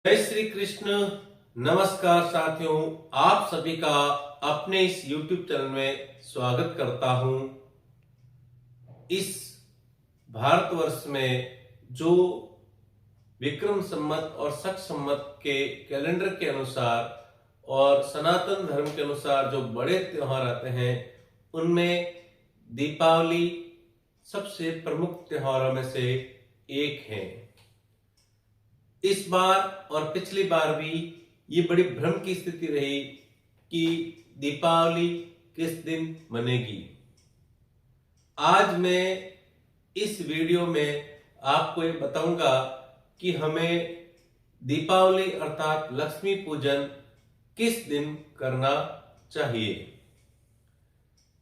जय श्री कृष्ण। नमस्कार साथियों, आप सभी का अपने इस YouTube चैनल में स्वागत करता हूं। इस भारतवर्ष में जो विक्रम संवत और शक संवत के कैलेंडर के अनुसार और सनातन धर्म के अनुसार जो बड़े त्योहार आते हैं, उनमें दीपावली सबसे प्रमुख त्योहारों में से एक है। इस बार और पिछली बार भी ये बड़ी भ्रम की स्थिति रही कि दीपावली किस दिन मनेगी। आज मैं इस वीडियो में आपको ये बताऊंगा कि हमें दीपावली अर्थात लक्ष्मी पूजन किस दिन करना चाहिए।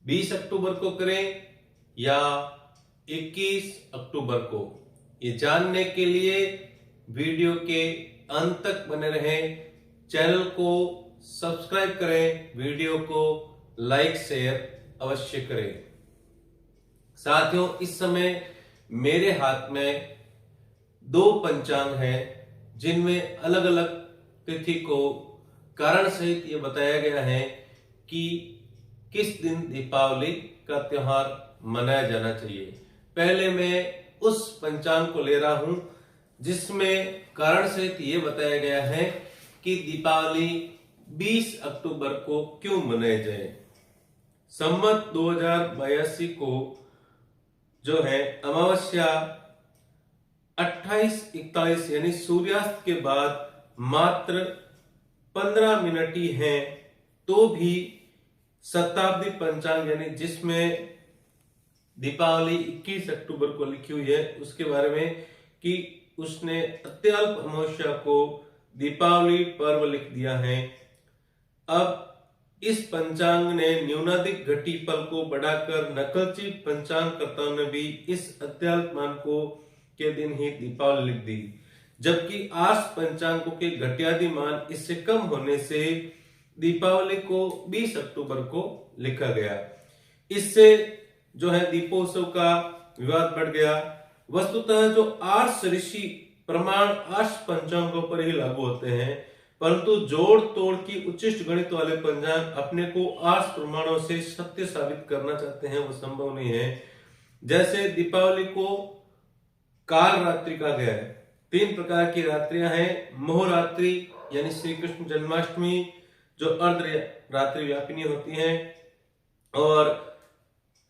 20 अक्टूबर को करें या 21 अक्टूबर को, ये जानने के लिए वीडियो के अंत तक बने रहें। चैनल को सब्सक्राइब करें, वीडियो को लाइक शेयर अवश्य करें। साथियों, इस समय मेरे हाथ में 2 पंचांग हैं, जिनमें अलग अलग तिथि को कारण सहित ये बताया गया है कि किस दिन दीपावली का त्योहार मनाया जाना चाहिए। पहले मैं उस पंचांग को ले रहा हूं जिसमें कारण सहित ये बताया गया है कि दीपावली 20 अक्टूबर को क्यों मनाया जाए। संवत 2082 को जो है अमावस्या 28-41 यानी सूर्यास्त के बाद मात्र 15 मिनट ही है, तो भी शताब्दी पंचांग यानी जिसमें दीपावली 21 अक्टूबर को लिखी हुई है, उसके बारे में कि उसने अत्यल्प अमावस्या को दीपावली पर्व लिख दिया है। अब इस पंचांग ने न्यूनाधिक घटीपल को बढ़ाकर नकलची पंचांगकर्ताओं ने भी इस अत्यल्प मान को के दिन ही दीपावली लिख दी, जबकि आस पंचांगों के घटियादी मान इससे कम होने से दीपावली को 20 अक्टूबर को लिखा गया। इससे जो है दीपोत्सव का विवाद बढ़ गया। वस्तुतः जो आर्ष ऋषि प्रमाण आर्ष पंचांगों पर ही लागू होते हैं, परंतु जोड़ तोड़ की उच्चिष्ट गणित वाले पंचांग अपने को आर्ष प्रमाणों से सत्य साबित करना चाहते हैं, वो संभव नहीं है। जैसे दीपावली को काल रात्रि कहा गया है। 3 प्रकार की रात्रियां हैं। मोहरात्रि यानी श्री कृष्ण जन्माष्टमी जो अर्ध रात्रि व्यापिनी होती है, और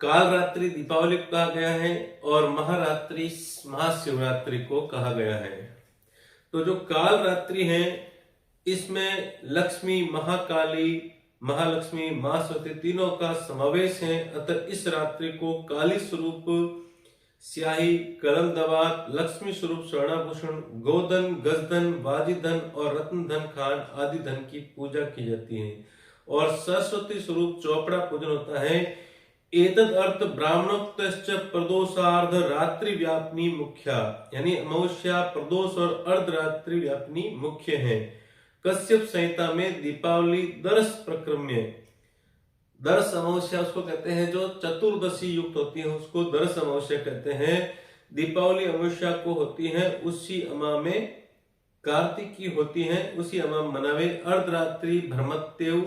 काल रात्रि दीपावली को कहा गया है, और महारात्रि महाशिवरात्रि को कहा गया है। तो जो काल रात्रि है, इसमें लक्ष्मी, महाकाली, महालक्ष्मी, मां सरस्वती तीनों का समावेश है। अतः इस रात्रि को काली स्वरूप स्याही, कलम दवात, लक्ष्मी स्वरूप स्वर्णाभूषण, गोधन, गजधन, बाजीधन और रत्न धन खान आदि धन की पूजा की जाती है, और सरस्वती स्वरूप चौपड़ा पूजन होता है। एतद अर्थ ब्राह्मणोक्तश्च प्रदोषार्ध रात्रि व्यापनी मुख्या, यानी अमावस्या, प्रदोष और अर्धरात्रि व्यापनी मुख्य है। कश्यप संहिता में दीपावली दर्श प्रक्रम्य, दर्श अमावस्या उसको कहते हैं जो चतुर्दशी युक्त होती है, उसको दर्श अमावस्या कहते हैं। दीपावली अमावस्या को होती है, उसी अमा में कार्तिक की होती है, उसी अमा मनावे। अर्धरात्रि भ्रमत्यु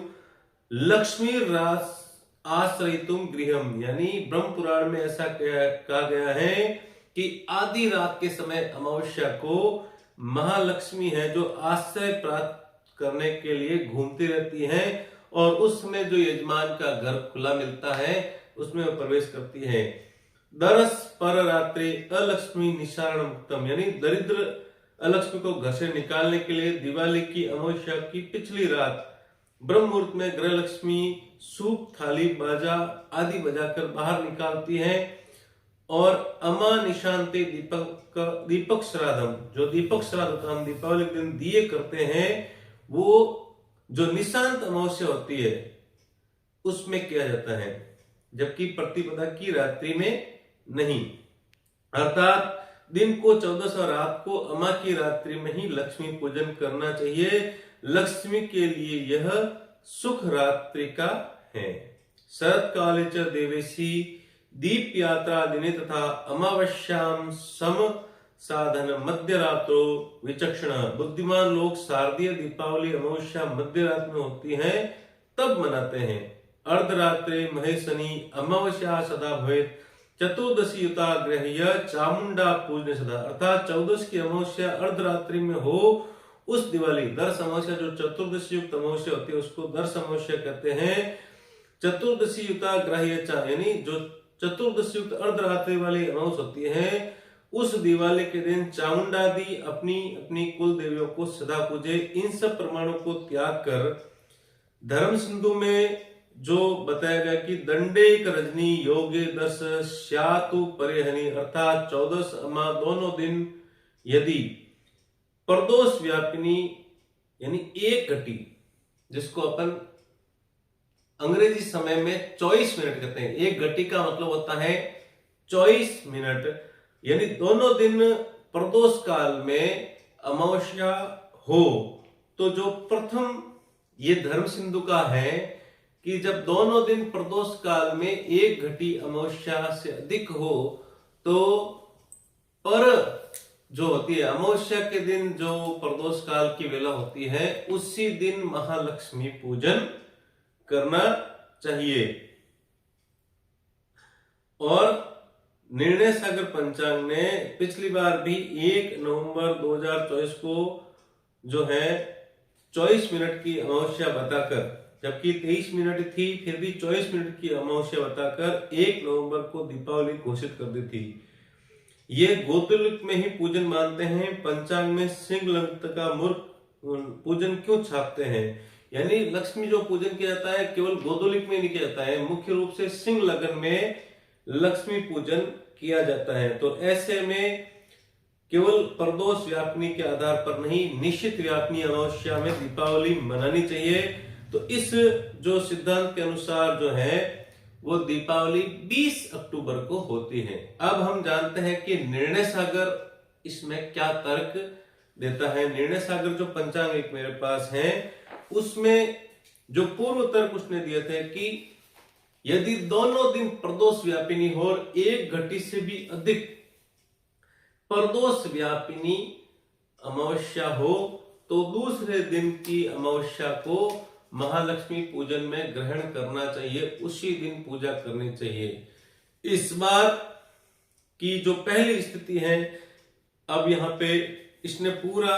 लक्ष्मी रास आश्रयितुम गृहम, यानी ब्रह्म पुराण में ऐसा कहा गया है कि आधी रात के समय अमावस्या को महालक्ष्मी है जो आश्रय प्राप्त करने के लिए घूमती रहती है, और उसमें जो यजमान का घर खुला मिलता है उसमें वो प्रवेश करती है। दरस पर रात्रि अलक्ष्मी निशारण मुक्तम, यानी दरिद्र अलक्ष्मी को घर से निकालने के लिए दिवाली की अमावस्या की पिछली रात ब्रह्म मुहूर्त में ग्रह लक्ष्मी सूप, थाली, बाजा आदि बजाकर बाहर निकालती है। और अमा निशांति दीपक श्राद्धम, जो दीपक श्राद्ध का हम दीपावली के दिन दिए करते हैं, वो जो निशांत अमावस्या होती है उसमें किया जाता है, जबकि प्रतिपदा की रात्रि में नहीं। अर्थात दिन को 14 और रात को अमा की रात्रि में ही लक्ष्मी पूजन करना चाहिए। लक्ष्मी के लिए यह सुख रात्रि का है। शरद काले च देवेशी दीप यात्रा दिने तथा अमावस्याम सम साधन मध्य रात्रो विचक्षण। बुद्धिमान लोग शारदीय दीपावली अमावस्या मध्य रात में होती है तब मनाते हैं। अर्धरात्रे महेशनी अमावस्या सदा भवेत चतुर्दशी युता ग्रह्य चामुंडा पूजने सदा। अर्थात 14 की अमावस्या अर्धरात्रि में हो उस दिवाली दर्श अमावस्या जो चतुर्दशी युक्त अमावस्या होती है उसको दर्श अमावस्या कहते हैं। चतुर्दशी युता ग्रह्य चा यानी जो चतुर्दशी युक्त अर्धरात्रि वाली अमावस्या होती है उस दिवाली के दिन चामुंडादि अपनी अपनी कुल देवियों को सदा पूजे। इन सब प्रमाणों को त्याग कर धर्म सिंधु में जो बताया गया कि दंडेक रजनी योगे दस श्यातु परिहनी अर्थात 14 अमा दोनों दिन यदि प्रदोष व्यापिनी यानी एक घटी जिसको अपन अंग्रेजी समय में 24 मिनट कहते हैं। एक घटी का मतलब होता है 24 मिनट यानी दोनों दिन प्रदोष काल में अमावस्या हो तो जो प्रथम ये धर्म सिंधु का है कि जब दोनों दिन प्रदोष काल में एक घटी अमावस्या से अधिक हो तो पर जो होती है अमावस्या के दिन जो प्रदोष काल की वेला होती है उसी दिन महालक्ष्मी पूजन करना चाहिए। और निर्णय सागर पंचांग ने पिछली बार भी 1 नवंबर 2024 को जो है 24 मिनट की अमावस्या बताकर, जबकि 23 मिनट थी फिर भी 24 मिनट की अमावस्या बताकर 1 नवंबर को दीपावली घोषित कर दी थी। ये गोधूलिक में ही पूजन मानते हैं। पंचांग में सिंह लग्न का मूर्ख पूजन क्यों छापते हैं? यानी लक्ष्मी जो पूजन किया जाता है केवल गोधूलिक में नहीं किया जाता है, मुख्य रूप से सिंह लग्न में लक्ष्मी पूजन किया जाता है। तो ऐसे में केवल प्रदोष व्यापनी के आधार पर नहीं निश्चित व्यापनी अमावस्या में दीपावली मनानी चाहिए। तो इस जो सिद्धांत के अनुसार जो है वो दीपावली 20 अक्टूबर को होती है। अब हम जानते हैं कि निर्णय सागर इसमें क्या तर्क देता है। निर्णय सागर जो पंचांग एक मेरे पास है उसमें जो पूर्व तर्क उसने दिए थे कि यदि दोनों दिन प्रदोष व्यापिनी हो और एक घटी से भी अधिक प्रदोष व्यापिनी अमावस्या हो तो दूसरे दिन की अमावस्या को महालक्ष्मी पूजन में ग्रहण करना चाहिए, उसी दिन पूजा करनी चाहिए। इस बात की जो पहली स्थिति है अब यहाँ पे इसने पूरा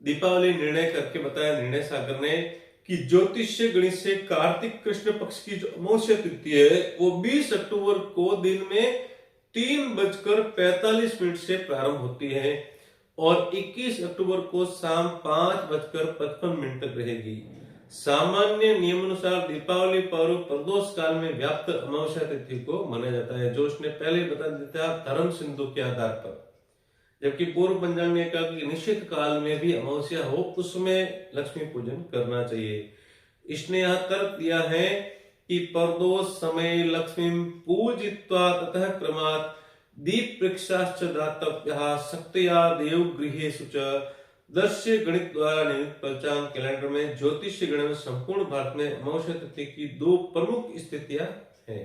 दीपावली निर्णय करके बताया निर्णय सागर ने कि ज्योतिष्य गणित से कार्तिक कृष्ण पक्ष की जो अमावस्या तिथि है वो 20 अक्टूबर को दिन में 3:45 से प्रारंभ होती है और 21 अक्टूबर को शाम 5:55 तक रहेगी। सामान्य नियमानुसार दीपावली पर्व प्रदोष काल में व्याप्त अमावस्या तिथि को माना जाता है, जो उसने पहले बता दिया था धर्म सिंधु के आधार पर। जबकि पूर्व पंचांग ने कहा कि निश्चित काल में भी अमावस्या हो उसमें लक्ष्मी पूजन करना चाहिए। इसने यह तर्क दिया है कि प्रदोष समय लक्ष्मी पूजित्वा ततः क्रमात् दीप पृक्षाश्च दातव्यः शक्त्या देव गृहेषु च। दर्श्य गणित द्वारा निर्मित पंचांग कैलेंडर में ज्योतिष गणित में संपूर्ण भारत में अमावस्या तिथि की 2 प्रमुख स्थितियां हैं।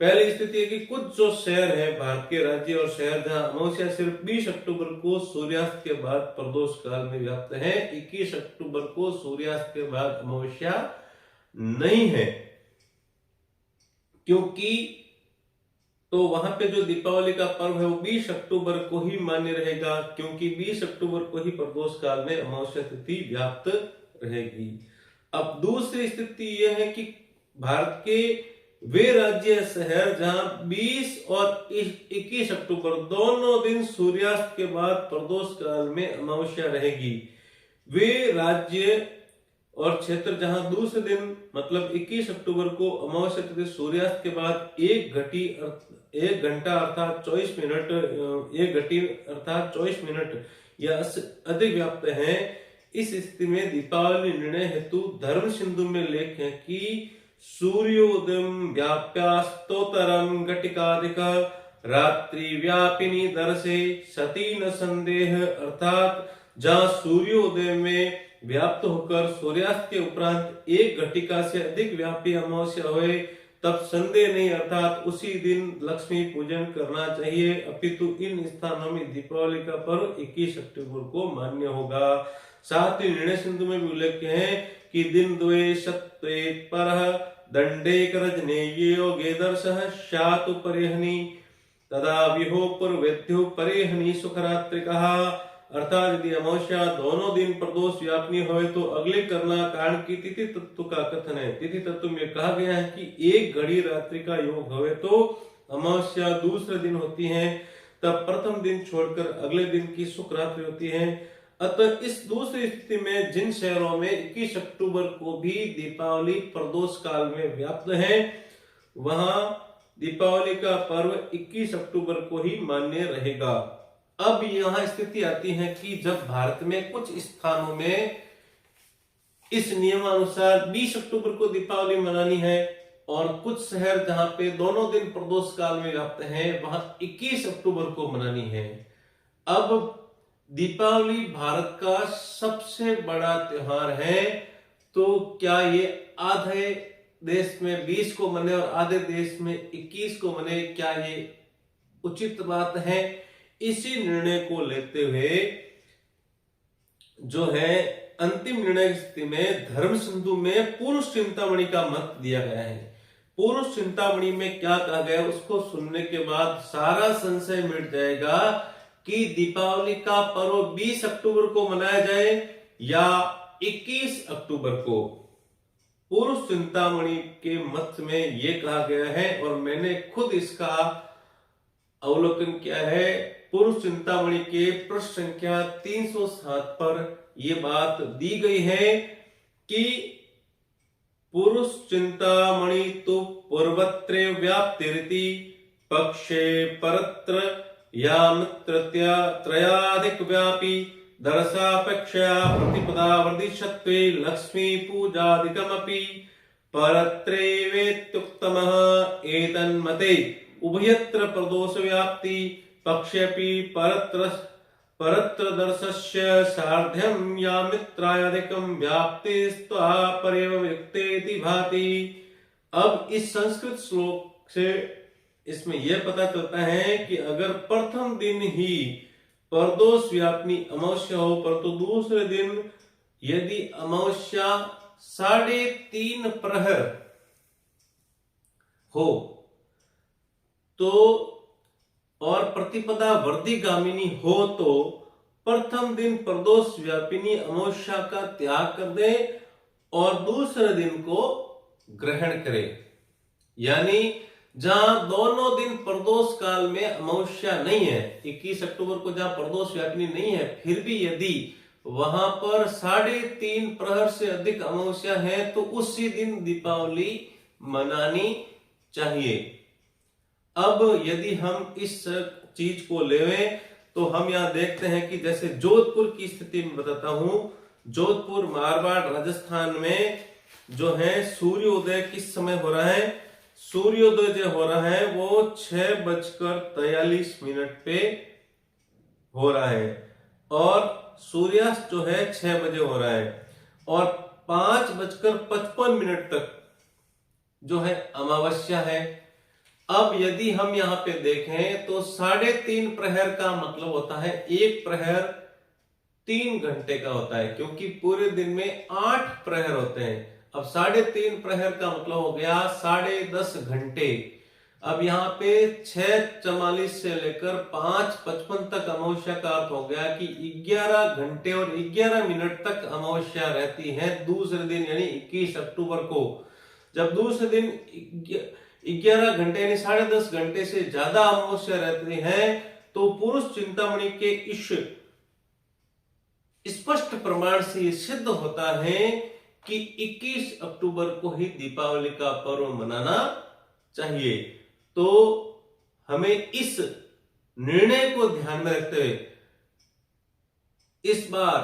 पहली स्थिति है कि कुछ जो शहर है भारत के राज्य और शहर जहां अमावस्या सिर्फ 20 अक्टूबर को सूर्यास्त के बाद प्रदोष काल में व्याप्त है, 21 अक्टूबर को सूर्यास्त के बाद अमावस्या नहीं है, क्योंकि तो वहां पे जो दीपावली का पर्व है वो 20 अक्टूबर को ही मान्य रहेगा, क्योंकि 20 अक्टूबर को ही प्रदोष काल में अमावस्या तिथि व्याप्त रहेगी। अब दूसरी स्थिति यह है कि भारत के वे राज्य शहर जहां 20 और 21 अक्टूबर दोनों दिन सूर्यास्त के बाद प्रदोष काल में अमावस्या रहेगी, वे राज्य और क्षेत्र जहां दूसरे दिन मतलब 21 अक्टूबर को अमावस्या तिथि सूर्यास्त के बाद 1 घंटा अर्थात 24 मिनट 1 घटी अर्थात 24 मिनट या अधिक व्याप्त है। इस स्थिति में दीपावली निर्णय हेतु धर्म सिंधु में लेख है कि सूर्योदयम व्याप्यास्तोतरम घटिकाधिक रात्रि व्यापिनी दर्शे सती न संदेह। अर्थात जहां सूर्योदय में व्याप्त होकर सूर्यास्त के उपरांत 1 घटिका से अधिक व्यापी अमावस्या होए तब संदेह नहीं अर्थात उसी दिन लक्ष्मी पूजन करना चाहिए, अपितु इन स्थानों में दीपावली का पर्व 21 अक्टूबर को मान्य होगा। साथ ही निर्णय सिंधु में भी उल्लेख है कि दिन द्वे सत्वेत परः दंडे करजने योगे दर्शः शातु परेहनी तदा विहो पूर्वेद्यो परेहनी सुखरात्रिकः। अर्थात यदि अमावस्या दोनों दिन प्रदोष व्यापनी हो तो अगले करना कारण की तिथि तत्व का कथन है। तिथि तत्व में कहा गया है कि एक घड़ी रात्रि का योग हो तो अमावस्या दूसरे दिन होती है, तब प्रथम दिन छोड़कर अगले दिन की शुक्र रात्रि होती है। अतः इस दूसरी स्थिति में जिन शहरों में 21 अक्टूबर को भी दीपावली प्रदोष काल में व्याप्त है, वहां दीपावली का पर्व 21 अक्टूबर को ही मान्य रहेगा। अब यहां स्थिति आती है कि जब भारत में कुछ स्थानों में इस नियमानुसार 20 अक्टूबर को दीपावली मनानी है और कुछ शहर जहां पे दोनों दिन प्रदोष काल में व्याप्त हैं वहां 21 अक्टूबर को मनानी है। अब दीपावली भारत का सबसे बड़ा त्योहार है, तो क्या ये आधे देश में 20 को मने और आधे देश में 21 को मने, क्या ये उचित बात है? इसी निर्णय को लेते हुए जो है अंतिम निर्णय की स्थिति में धर्म सिंधु में पूर्व चिंतामणि का मत दिया गया है। पूर्व चिंतामणि में क्या कहा गया उसको सुनने के बाद सारा संशय मिट जाएगा कि दीपावली का पर्व 20 अक्टूबर को मनाया जाए या 21 अक्टूबर को। पूर्व चिंतामणि के मत में यह कहा गया है और मैंने खुद इसका अवलोकन किया है। पूर्व चिंतामणि के पृष्ठ संख्या 307 पर यह बात दी गई है कि पूर्व चिंतामणि तो पूर्वत्र व्याप्तिरिति पक्षे परत्र या मित्रत्या त्रयाधिक व्यापी दर्शापेक्षया प्रतिपदा वर्धिष्यत्वे लक्ष्मी पूजादिकमपि परत्रेवेत्युक्तमः एतन्मते उभयत्र प्रदोष व्याप्ति पक्षेपि परत्र दर्शस्य सार्ध्यं या मित्रायादिकं व्याप्तिस्त्वा पर्यवयुक्तेति भाति। अब इस संस्कृत श्लोक से इसमें यह पता चलता है कि अगर प्रथम दिन ही प्रदोष व्यापनी अमावस्या हो, परंतु दूसरे दिन यदि अमावस्या 3.5 प्रहर हो तो और प्रतिपदा वर्धिगामिनी हो तो प्रथम दिन प्रदोष व्यापिनी अमावस्या का त्याग कर दे और दूसरे दिन को ग्रहण करे। यानी जहां दोनों दिन प्रदोष काल में अमावस्या नहीं है, 21 अक्टूबर को जहां प्रदोष व्यापिनी नहीं है, फिर भी यदि वहां पर 3.5 प्रहर से अधिक अमावस्या है तो उसी दिन दीपावली मनानी चाहिए। अब यदि हम इस चीज को लेवें तो हम यहां देखते हैं कि जैसे जोधपुर की स्थिति में बताता हूं। जोधपुर मारवाड़ राजस्थान में जो है सूर्योदय किस समय हो रहा है? सूर्योदय जो हो रहा है वो 6:43 पे हो रहा है और सूर्यास्त जो है 6 बजे हो रहा है और 5:55 तक जो है अमावस्या है। अब यदि हम यहाँ पे देखें तो 3.5 प्रहर का मतलब होता है 1 प्रहर 3 घंटे का होता है, क्योंकि पूरे दिन में 8 प्रहर होते हैं। अब 3.5 प्रहर का मतलब हो गया 10.5 घंटे। अब यहाँ पे 6:44 से लेकर 5:55 तक अमावस्या का अर्थ हो गया कि 11 घंटे और 11 मिनट तक अमावस्या रहती है दूसरे दिन यानी 21 अक्टूबर को। जब दूसरे दिन 11 घंटे यानी 10.5 घंटे से ज्यादा अमावस्या रहती है तो पुरुष चिंतामणि के इस स्पष्ट प्रमाण से यह सिद्ध होता है कि 21 अक्टूबर को ही दीपावली का पर्व मनाना चाहिए। तो हमें इस निर्णय को ध्यान में रखते हुए इस बार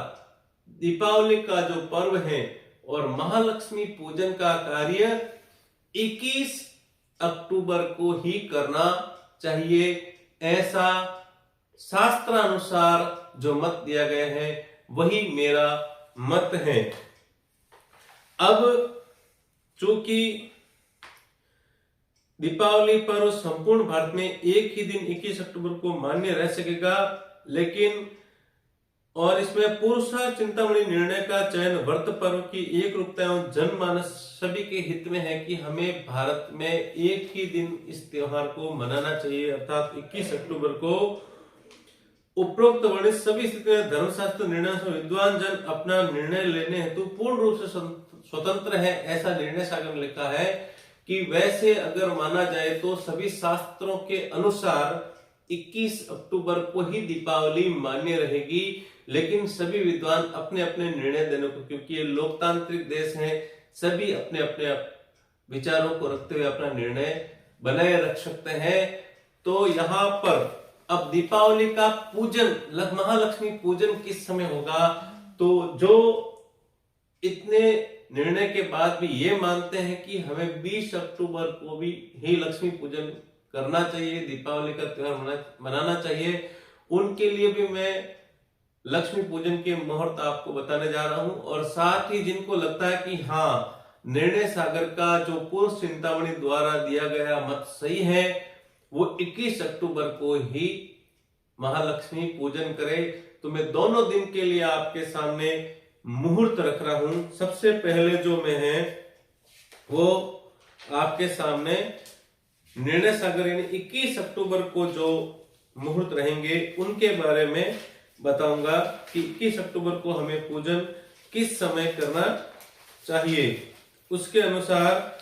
दीपावली का जो पर्व है और महालक्ष्मी पूजन का कार्य 21 अक्टूबर को ही करना चाहिए, ऐसा शास्त्रानुसार जो मत दिया गया है वही मेरा मत है। अब चूंकि दीपावली पर्व संपूर्ण भारत में एक ही दिन 21 अक्टूबर को मान्य रह सकेगा, लेकिन और इसमें पुरुषार्थ चिंतामणि निर्णय का चयन व्रत पर्व की एक रूपता एवं जनमानस सभी के हित में है कि हमें भारत में एक ही दिन इस त्योहार को मनाना चाहिए, अर्थात 21 अक्टूबर को। उपरोक्त वर्णित सभी स्थितियों धर्मशास्त्र निर्णय से विद्वान जन अपना निर्णय लेने हेतु पूर्ण रूप से स्वतंत्र है, ऐसा निर्णय सागर ने लिखा है कि वैसे अगर माना जाए तो सभी शास्त्रों के अनुसार 21 अक्टूबर को ही दीपावली मान्य रहेगी, लेकिन सभी विद्वान अपने अपने निर्णय देने को, क्योंकि ये लोकतांत्रिक देश है, सभी अपने अपने विचारों को रखते हुए अपना निर्णय बनाए रख सकते हैं। तो यहाँ पर अब दीपावली का पूजन, महालक्ष्मी पूजन किस समय होगा, तो जो इतने निर्णय के बाद भी ये मानते हैं कि हमें 20 अक्टूबर को भी ही लक्ष्मी पूजन करना चाहिए, दीपावली का त्योहार मनाना चाहिए, उनके लिए भी मैं लक्ष्मी पूजन के मुहूर्त आपको बताने जा रहा हूं। और साथ ही जिनको लगता है कि हाँ, निर्णय सागर का जो पूर्व चिंतामणि द्वारा दिया गया मत सही है, वो 21 अक्टूबर को ही महालक्ष्मी पूजन करे, तो मैं दोनों दिन के लिए आपके सामने मुहूर्त रख रहा हूं। सबसे पहले जो मैं है वो आपके सामने निर्णय सागर यानी 21 अक्टूबर को जो मुहूर्त रहेंगे उनके बारे में बताऊंगा कि 21 अक्टूबर को हमें पूजन किस समय करना चाहिए। उसके अनुसार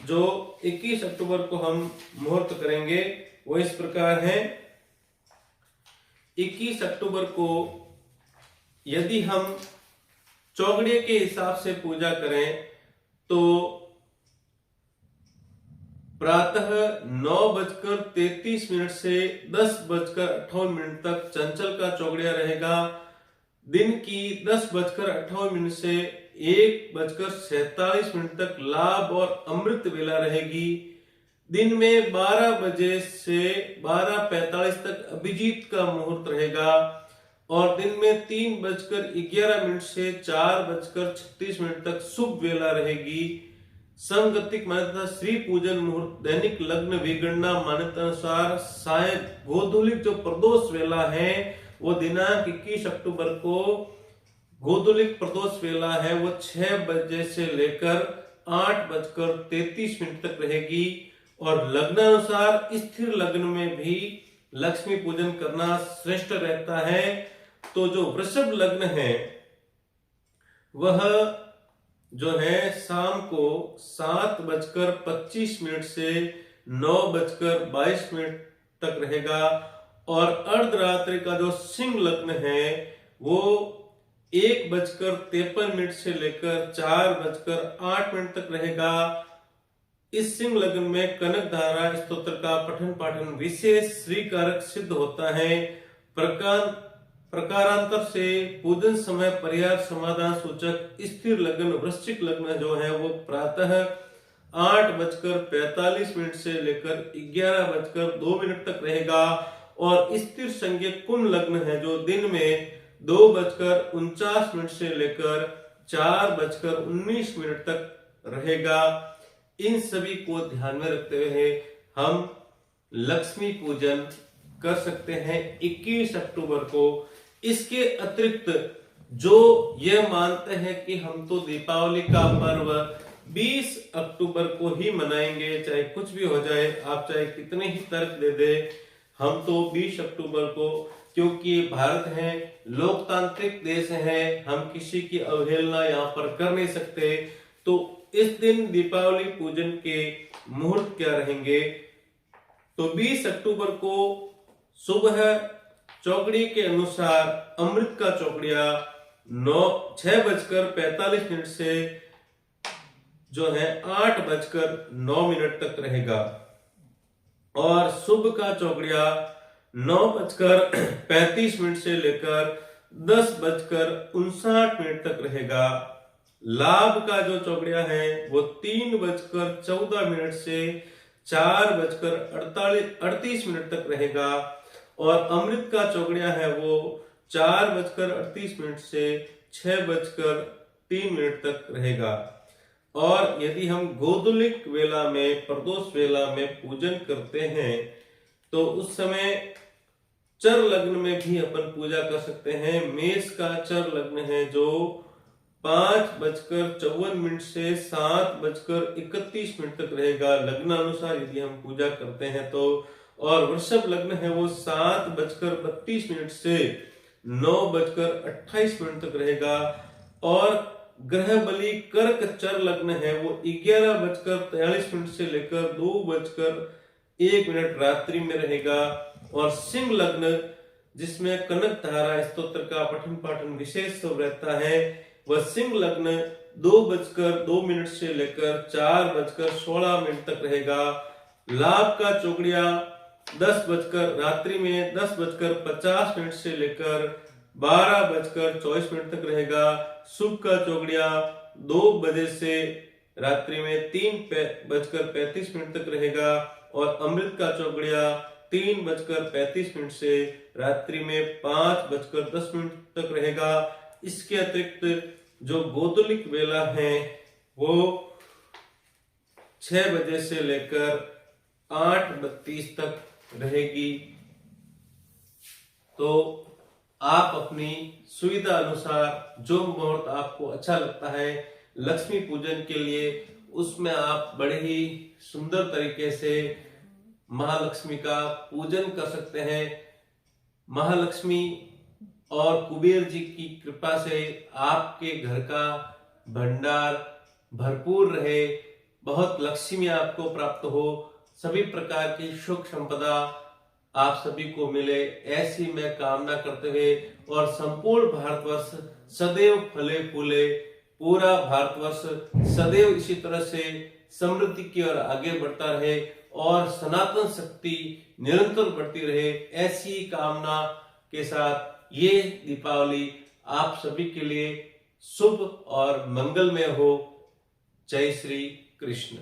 जो 21 अक्टूबर को हम मुहूर्त करेंगे वो इस प्रकार है। 21 अक्टूबर को यदि हम चौगड़े के हिसाब से पूजा करें तो प्रातः 9:33 से 10:58 तक चंचल का चौगड़िया रहेगा। दिन की 10:58 से 1:47 तक लाभ और अमृत वेला रहेगी। दिन में 12 बजे से 12:45 तक अभिजीत का मुहूर्त रहेगा और दिन में 3:11 से 4:36 तक शुभ वेला रहेगी। समगतिक मान्यता श्री पूजन मुहूर्त दैनिक लग्न विगणना मान्यता अनुसार शायद गोधूलिक जो प्रदोष वेला है वो दिनांक 21 अक्टूबर को गोधूलिक प्रदोष वेला है वो 6 बजे से लेकर 8:33 तक रहेगी। और लग्नानुसार स्थिर लग्न में भी लक्ष्मी पूजन करना श्रेष्ठ रहता है। तो जो वृषभ लग्न है वह जो है शाम को 7:25 से 9:22 तक रहेगा और अर्धरात्रि का जो सिंह लग्न है वो 1:53 से लेकर 4:08 तक रहेगा। इस सिंह लग्न में कनक धारा स्तोत्र का पठन पाठन विशेष श्रीकारक सिद्ध होता है। प्रकारांतर से पूजन समय परिहार समाधान सूचक स्थिर लग्न वृश्चिक लग्न जो है वो प्रातः 8:45 से लेकर 11:02 तक रहेगा और स्थिर संज्ञक कुंभ लग्न है जो दिन में 2:49 से लेकर 4:19 तक रहेगा। इन सभी को ध्यान में रखते हुए हम लक्ष्मी पूजन कर सकते हैं 21 अक्टूबर को। इसके अतिरिक्त जो ये मानते हैं कि हम तो दीपावली का पर्व 20 अक्टूबर को ही मनाएंगे, चाहे कुछ भी हो जाए, आप चाहे कितने ही तर्क दे दे, हम तो 20 अक्टूबर को, क्योंकि भारत है लोकतांत्रिक देश है, हम किसी की अवहेलना यहाँ पर कर नहीं सकते। तो इस दिन दीपावली पूजन के मुहूर्त क्या रहेंगे, तो 20 अक्टूबर को सुबह चौकड़ी के अनुसार अमृत का चौकड़िया 6:45 से जो है 8:09 तक रहेगा और शुभ का चौकड़िया 9:35 से लेकर 10:59 तक रहेगा। लाभ का जो चौकड़िया है वो 3:14 से 4:38 तक रहेगा और अमृत का चौकड़िया है वो 4:38 से 6:03 तक रहेगा। और यदि हम गोधूलिक वेला में, प्रदोष वेला में पूजन करते हैं तो उस समय चर लग्न में भी अपन पूजा कर सकते हैं। मेष का चर लग्न है जो 5:54 से 7:31 तक रहेगा लग्नानुसार यदि हम पूजा करते हैं तो। और वृषभ लग्न है वो 7:32 से 9:28 तक रहेगा। और ग्रह बलि कर्क चर लग्न है वो 11:43 से लेकर 2:01 रात्रि में रहेगा। और सिंह लग्न जिसमें कनक धारा स्तोत्र का पठन पाठन विशेष रहता है, वह सिंह लग्न 2:02 से लेकर 4:16 तक रहेगा। लाभ का चौगड़िया रात्रि में 10:50 से लेकर 12:24 तक रहेगा। शुभ का चौगड़िया 2 बजे से रात्रि में 3:35 तक रहेगा। और अमृत का चौगड़िया 3:35 से रात्रि में 5:10 तक रहेगा। इसके अतिरिक्त जो गोधूलिक वेला है वो 6 बजे से लेकर 8:32 तक रहेगी। तो आप अपनी सुविधा अनुसार जो मुहूर्त आपको अच्छा लगता है लक्ष्मी पूजन के लिए, उसमें आप बड़े ही सुंदर तरीके से महालक्ष्मी का पूजन कर सकते हैं। महालक्ष्मी और कुबेर जी की कृपा से आपके घर का भंडार भरपूर रहे, बहुत लक्ष्मी आपको प्राप्त हो, सभी प्रकार की सुख संपदा आप सभी को मिले, ऐसी मैं कामना करते हुए और संपूर्ण भारतवर्ष सदैव फले फूले, पूरा भारतवर्ष सदैव इसी तरह से समृद्धि की ओर आगे बढ़ता रहे और सनातन शक्ति निरंतर बढ़ती रहे, ऐसी कामना के साथ ये दीपावली आप सभी के लिए शुभ और मंगलमय हो। जय श्री कृष्ण।